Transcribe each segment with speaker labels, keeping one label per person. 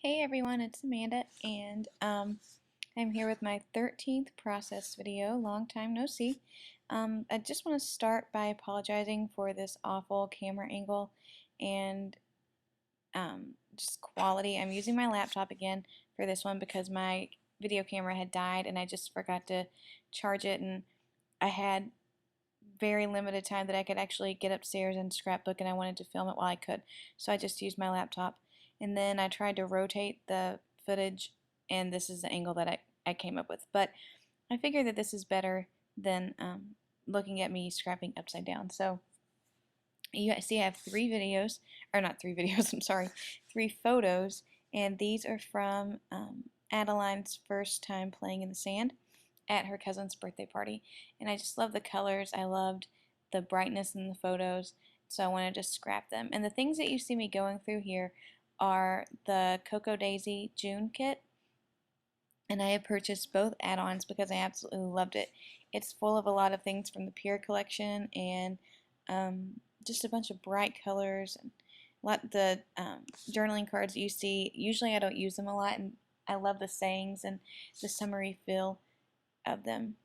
Speaker 1: Hey everyone, it's Amanda, and I'm here with my 13th process video. Long time no see. I just want to start by apologizing for this awful camera angle and just quality. I'm using my laptop again for this one because my video camera had died and I just forgot to charge it, and I had very limited time that I could actually get upstairs and Scrapbook, and I wanted to film it while I could. So I just used my laptop. And then I tried to rotate the footage, and this is the angle that I came up with. But I figured that this is better than looking at me scrapping upside down. So you see I have three videos, or not three videos, I'm sorry, three photos, and these are from Adeline's first time playing in the sand at her cousin's birthday party. And I just love the colors. I loved the brightness in the photos, so I wanted to scrap them. And the things that you see me going through here are the Cocoa Daisy June kit, and I have purchased both add-ons because I absolutely loved it. It's full of a lot of things from the Pure collection, and just a bunch of bright colors. And the journaling cards you see, usually I don't use them a lot, and I love the sayings and the summary feel of them.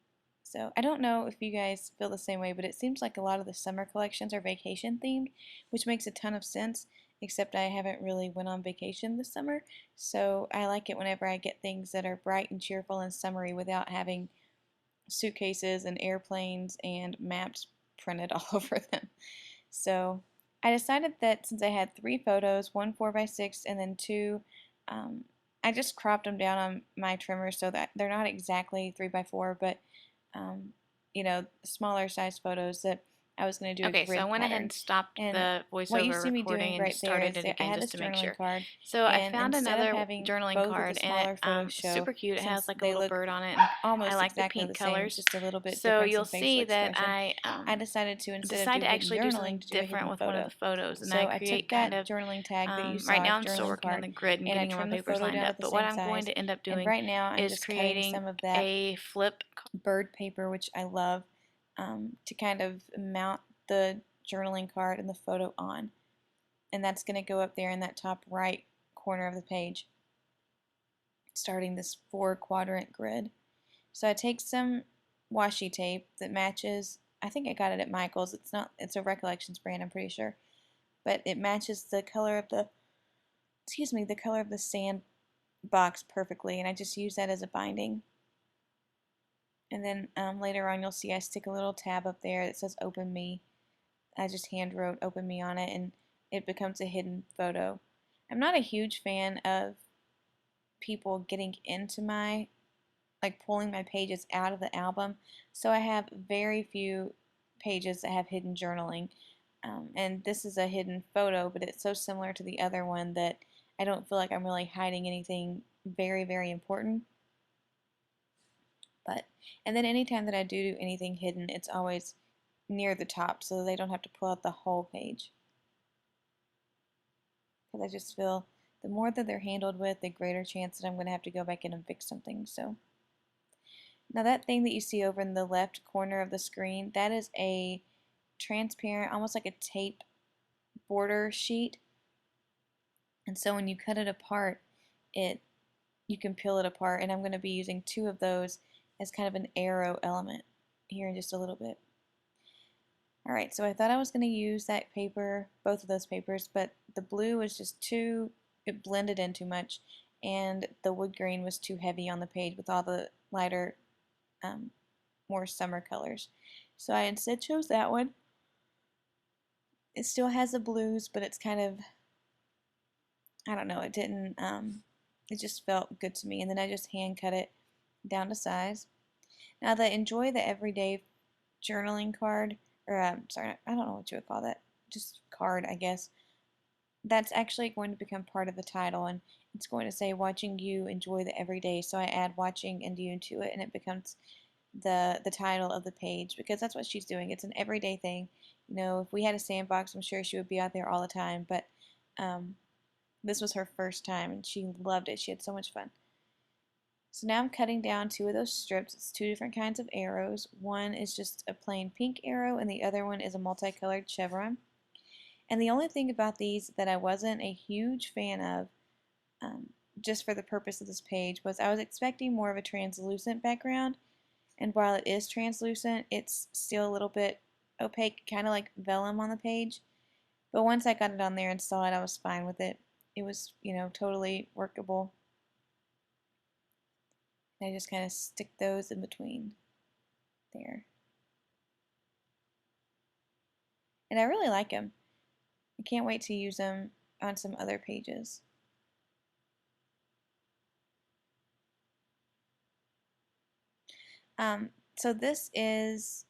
Speaker 1: So I don't know if you guys feel the same way, but it seems like a lot of the summer collections are vacation themed, which makes a ton of sense, except I haven't really went on vacation this summer. So I like it whenever I get things that are bright and cheerful and summery without having suitcases and airplanes and maps printed all over them. So I decided that since I had three photos, one 4x6 and then two, I just cropped them down on my trimmer so that they're not exactly 3x4, but um, smaller size photos that I was going to do a
Speaker 2: Okay, so I
Speaker 1: grid
Speaker 2: went ahead
Speaker 1: pattern.
Speaker 2: and stopped
Speaker 1: And
Speaker 2: the
Speaker 1: what you
Speaker 2: voiceover
Speaker 1: see me
Speaker 2: recording
Speaker 1: doing
Speaker 2: and
Speaker 1: right
Speaker 2: just
Speaker 1: there
Speaker 2: started
Speaker 1: is
Speaker 2: it
Speaker 1: that I
Speaker 2: again
Speaker 1: had
Speaker 2: just
Speaker 1: this
Speaker 2: to make
Speaker 1: journaling
Speaker 2: sure.
Speaker 1: card,
Speaker 2: So I
Speaker 1: and
Speaker 2: found
Speaker 1: instead of
Speaker 2: another
Speaker 1: having
Speaker 2: journaling
Speaker 1: both of the
Speaker 2: card, and
Speaker 1: smaller photos
Speaker 2: it's
Speaker 1: show,
Speaker 2: super cute. It has
Speaker 1: since
Speaker 2: like a
Speaker 1: they
Speaker 2: little
Speaker 1: look
Speaker 2: bird on it, and I
Speaker 1: almost
Speaker 2: like the
Speaker 1: exactly
Speaker 2: pink
Speaker 1: the same,
Speaker 2: colors.
Speaker 1: just a little bit
Speaker 2: So
Speaker 1: difference
Speaker 2: you'll
Speaker 1: in facial
Speaker 2: see that
Speaker 1: expression, I decided to, instead of
Speaker 2: decide
Speaker 1: do
Speaker 2: to
Speaker 1: hidden
Speaker 2: actually do
Speaker 1: journaling,
Speaker 2: something
Speaker 1: to do a
Speaker 2: different
Speaker 1: hidden
Speaker 2: with one of the
Speaker 1: photo.
Speaker 2: photos, and I
Speaker 1: So I
Speaker 2: create
Speaker 1: took
Speaker 2: kind
Speaker 1: that
Speaker 2: of
Speaker 1: journaling tag that you
Speaker 2: right
Speaker 1: saw
Speaker 2: now
Speaker 1: as
Speaker 2: I'm still
Speaker 1: journaling
Speaker 2: working on
Speaker 1: card,
Speaker 2: the grid and
Speaker 1: and I
Speaker 2: getting all my
Speaker 1: trimmed the
Speaker 2: papers
Speaker 1: photo
Speaker 2: lined
Speaker 1: down
Speaker 2: up,
Speaker 1: to the
Speaker 2: but what
Speaker 1: same
Speaker 2: I'm going
Speaker 1: size,
Speaker 2: to end up
Speaker 1: and
Speaker 2: doing
Speaker 1: right now I'm
Speaker 2: is
Speaker 1: just cutting
Speaker 2: creating
Speaker 1: some of that
Speaker 2: a flip.
Speaker 1: bird paper, which I love, to kind of mount the journaling card and the photo on. And that's going to go up there in that top right corner of the page, starting this 4-quadrant grid. So I take some washi tape that matches, I think I got it at Michael's. It's a Recollections brand, I'm pretty sure. But it matches the color of the color of the sand box perfectly, and I just use that as a binding. And then later on you'll see I stick a little tab up there that says Open Me. I just hand wrote Open Me on it, and it becomes a hidden photo. I'm not a huge fan of people getting into pulling my pages out of the album, so I have very few pages that have hidden journaling. And this is a hidden photo, but it's so similar to the other one that I don't feel like I'm really hiding anything very, very important. And then anytime that I do anything hidden, it's always near the top so they don't have to pull out the whole page. Because I just feel the more that they're handled with, the greater chance that I'm going to have to go back in and fix something. So now that thing that you see over in the left corner of the screen, that is a transparent, almost like a tape border sheet. And so when you cut it apart, you can peel it apart. And I'm going to be using two of those as kind of an arrow element here in just a little bit. Alright, so I thought I was going to use that paper, both of those papers, but the blue was just it blended in too much, and the wood grain was too heavy on the page with all the lighter, more summer colors. So I instead chose that one. It still has the blues, but it's kind of, I don't know, it just felt good to me, and then I just hand cut it down to size. Now the Enjoy the Everyday journaling card, or sorry, I don't know what you would call that, just card, I guess. That's actually going to become part of the title, and it's going to say watching you enjoy the everyday. So I add watching and you to it, and it becomes the title of the page, because that's what she's doing. It's an everyday thing. If we had a sandbox, I'm sure she would be out there all the time, but this was her first time, and she loved it. She had so much fun. So now I'm cutting down two of those strips. It's two different kinds of arrows. One is just a plain pink arrow, and the other one is a multicolored chevron. And the only thing about these that I wasn't a huge fan of just for the purpose of this page, was I was expecting more of a translucent background, and while it is translucent, it's still a little bit opaque, kind of like vellum on the page. But once I got it on there and saw it, I was fine with it. It was, totally workable. And I just kind of stick those in between there. And I really like them. I can't wait to use them on some other pages. So this is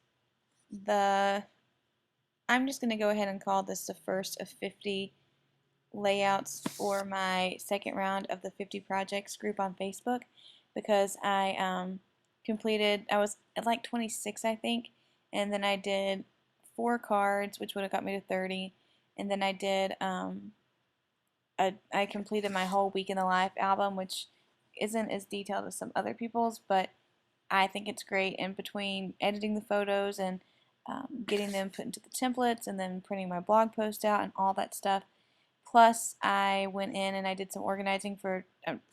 Speaker 1: I'm just going to go ahead and call this the first of 50 layouts for my second round of the 50 projects group on Facebook, because I I was at like 26, I think, and then I did 4 cards, which would have got me to 30, and then I completed my whole week in the life album, which isn't as detailed as some other people's, but I think it's great. And between editing the photos and getting them put into the templates and then printing my blog post out and all that stuff, plus I went in and I did some organizing for,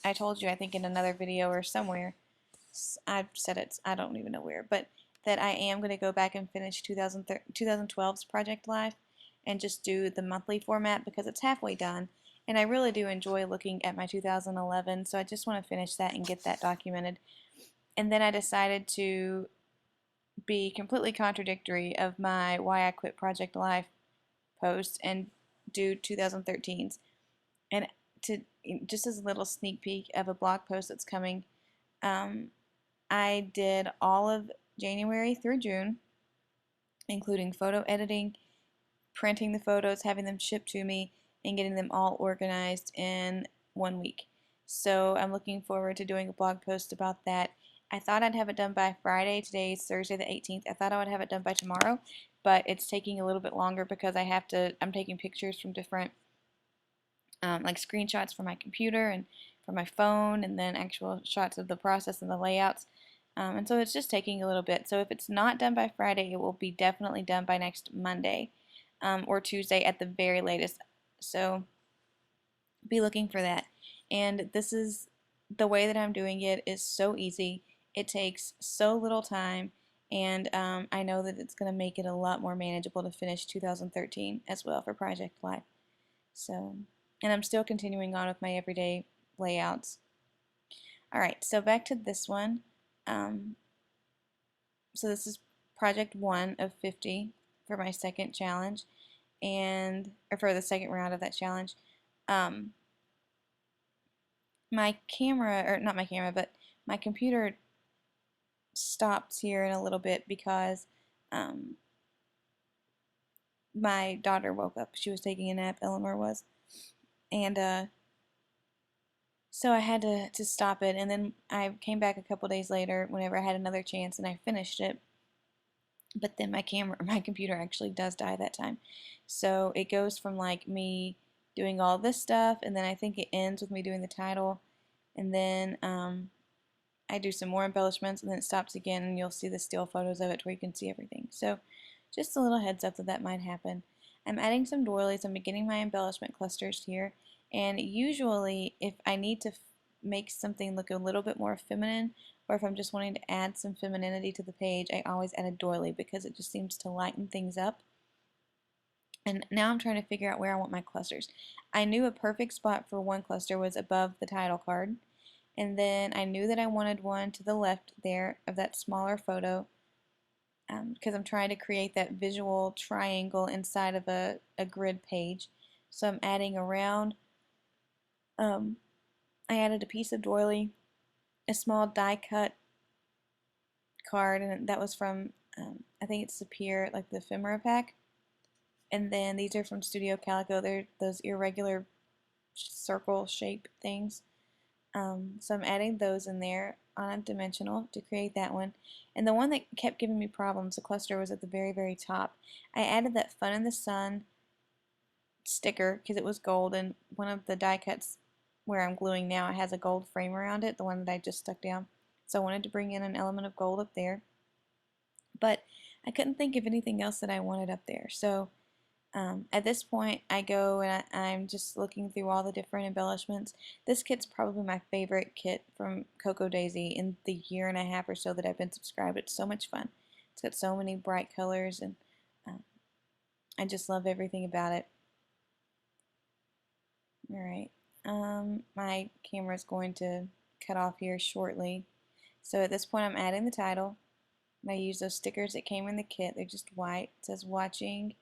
Speaker 1: I told you I think in another video or somewhere, I've said it, I don't even know where, but that I am going to go back and finish 2012's Project Life and just do the monthly format because it's halfway done. And I really do enjoy looking at my 2011, so I just want to finish that and get that documented. And then I decided to be completely contradictory of my Why I Quit Project Life post and do 2013's. And to just as a little sneak peek of a blog post that's coming, I did all of January through June, including photo editing, printing the photos, having them shipped to me, and getting them all organized in 1 week. So I'm looking forward to doing a blog post about that. I thought I'd have it done by Friday. Today is Thursday the 18th. I thought I would have it done by tomorrow, but it's taking a little bit longer because I'm taking pictures from different like screenshots from my computer and from my phone, and then actual shots of the process and the layouts. And so it's just taking a little bit. So if it's not done by Friday, it will be definitely done by next Monday or Tuesday at the very latest. So be looking for that. And this is the way that I'm doing it is so easy. It takes so little time, and I know that it's going to make it a lot more manageable to finish 2013 as well for Project Life. So, and I'm still continuing on with my everyday layouts. Alright, so back to this one. So this is project 1 of 50 for my second challenge, or for the second round of that challenge. My camera, or not my camera, but my computer stops here in a little bit because my daughter woke up. She was taking a nap, Eleanor was, and so I had to stop it, and then I came back a couple days later whenever I had another chance, and I finished it. But then my computer actually does die that time. So it goes from like me doing all this stuff, and then I think it ends with me doing the title, and then I do some more embellishments, and then it stops again, and you'll see the still photos of it where you can see everything. So just a little heads up that might happen. I'm adding some doilies. I'm beginning my embellishment clusters here, and usually if I need to make something look a little bit more feminine, or if I'm just wanting to add some femininity to the page, I always add a doily because it just seems to lighten things up. And now I'm trying to figure out where I want my clusters. I knew a perfect spot for one cluster was above the title card, and then I knew that I wanted one to the left there of that smaller photo, because I'm trying to create that visual triangle inside of a grid page. So I'm adding around, I added a piece of doily, a small die cut card, and that was from, I think it's Sapir, like the ephemera pack. And then these are from Studio Calico. They're those irregular circle shape things. So I'm adding those in there on a dimensional to create that one. And the one that kept giving me problems, the cluster, was at the very, very top. I added that Fun in the Sun sticker because it was gold, and one of the die cuts where I'm gluing now, it has a gold frame around it, the one that I just stuck down. So I wanted to bring in an element of gold up there. But I couldn't think of anything else that I wanted up there. So At this point, I go and I'm just looking through all the different embellishments. This kit's probably my favorite kit from Cocoa Daisy in the year and a half or so that I've been subscribed. It's so much fun. It's got so many bright colors, and um, I just love everything about it. Alright, my camera's going to cut off here shortly. So at this point, I'm adding the title. And I use those stickers that came in the kit. They're just white. It says watching.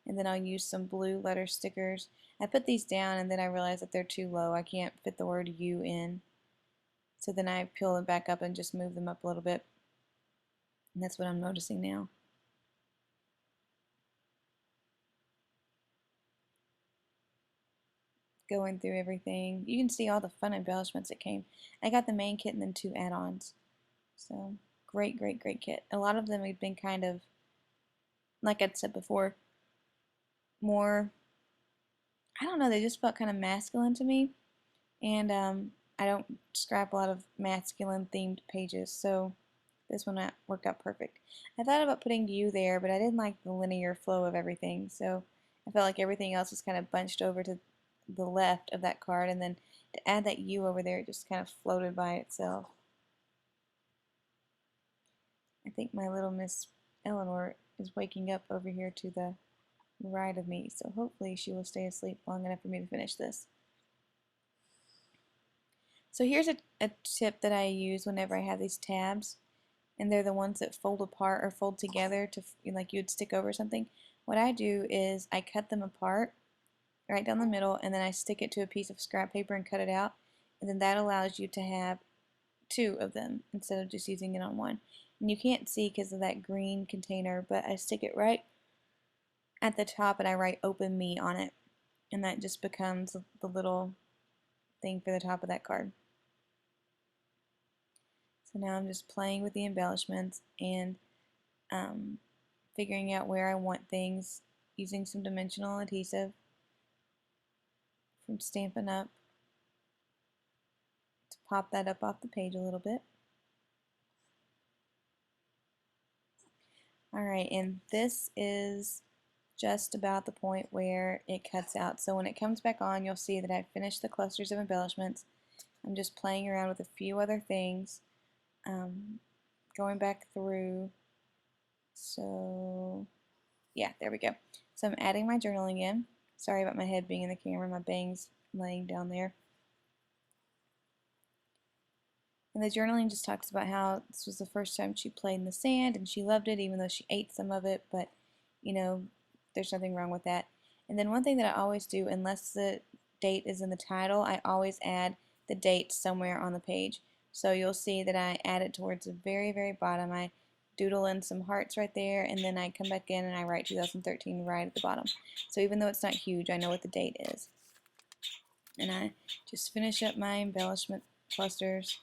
Speaker 1: And then I'll use some blue letter stickers. I put these down and then I realized that they're too low. I can't fit the word U in. So then I peel them back up and just move them up a little bit. And that's what I'm noticing now. Going through everything. You can see all the fun embellishments that came. I got the main kit and then 2 add-ons. So great, great, great kit. A lot of them have been kind of, like I'd said before, more, I don't know, they just felt kind of masculine to me. And I don't scrap a lot of masculine themed pages, so this one worked out perfect. I thought about putting you there, but I didn't like the linear flow of everything, so I felt like everything else was kind of bunched over to the left of that card, and then to add that U over there, it just kind of floated by itself. I think my little Miss Eleanor is waking up over here to the right of me, so hopefully she will stay asleep long enough for me to finish this. So here's a tip that I use whenever I have these tabs, and they're the ones that fold apart or fold together to, like you'd stick over something. What I do is I cut them apart right down the middle, and then I stick it to a piece of scrap paper and cut it out, and then that allows you to have 2 of them instead of just using it on one. And you can't see because of that green container, but I stick it right at the top and I write "Open Me" on it, and that just becomes the little thing for the top of that card. So now I'm just playing with the embellishments and figuring out where I want things using some dimensional adhesive from Stampin' Up! To pop that up off the page a little bit. Alright, and this is just about the point where it cuts out. So when it comes back on, you'll see that I've finished the clusters of embellishments. I'm just playing around with a few other things, going back through. So yeah, there we go. So I'm adding my journaling in. Sorry about my head being in the camera, my bang's laying down there. And the journaling just talks about how this was the first time she played in the sand and she loved it even though she ate some of it, but you know, there's nothing wrong with that. And then one thing that I always do, unless the date is in the title, I always add the date somewhere on the page. So you'll see that I add it towards the very, very bottom. I doodle in some hearts right there, and then I come back in and I write 2013 right at the bottom. So even though it's not huge, I know what the date is. And I just finish up my embellishment clusters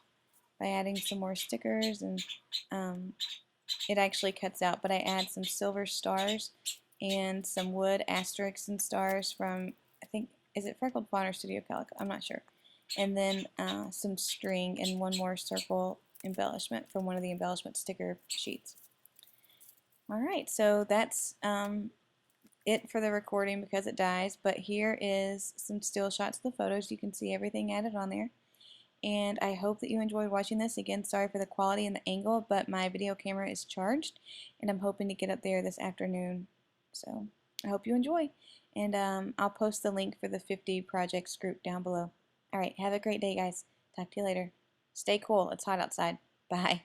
Speaker 1: by adding some more stickers, and it actually cuts out, but I add some silver stars and some wood asterisks and stars from, I think, is it Freckled Fawn or Studio Calico? I'm not sure. And then some string and one more circle embellishment from one of the embellishment sticker sheets. Alright, so that's it for the recording because it dies, but here is some still shots of the photos. You can see everything added on there. And I hope that you enjoyed watching this. Again, sorry for the quality and the angle, but my video camera is charged, and I'm hoping to get up there this afternoon. So I hope you enjoy, and I'll post the link for the 50 projects group down below. Alright, have a great day, guys. Talk to you later. Stay cool. It's hot outside. Bye.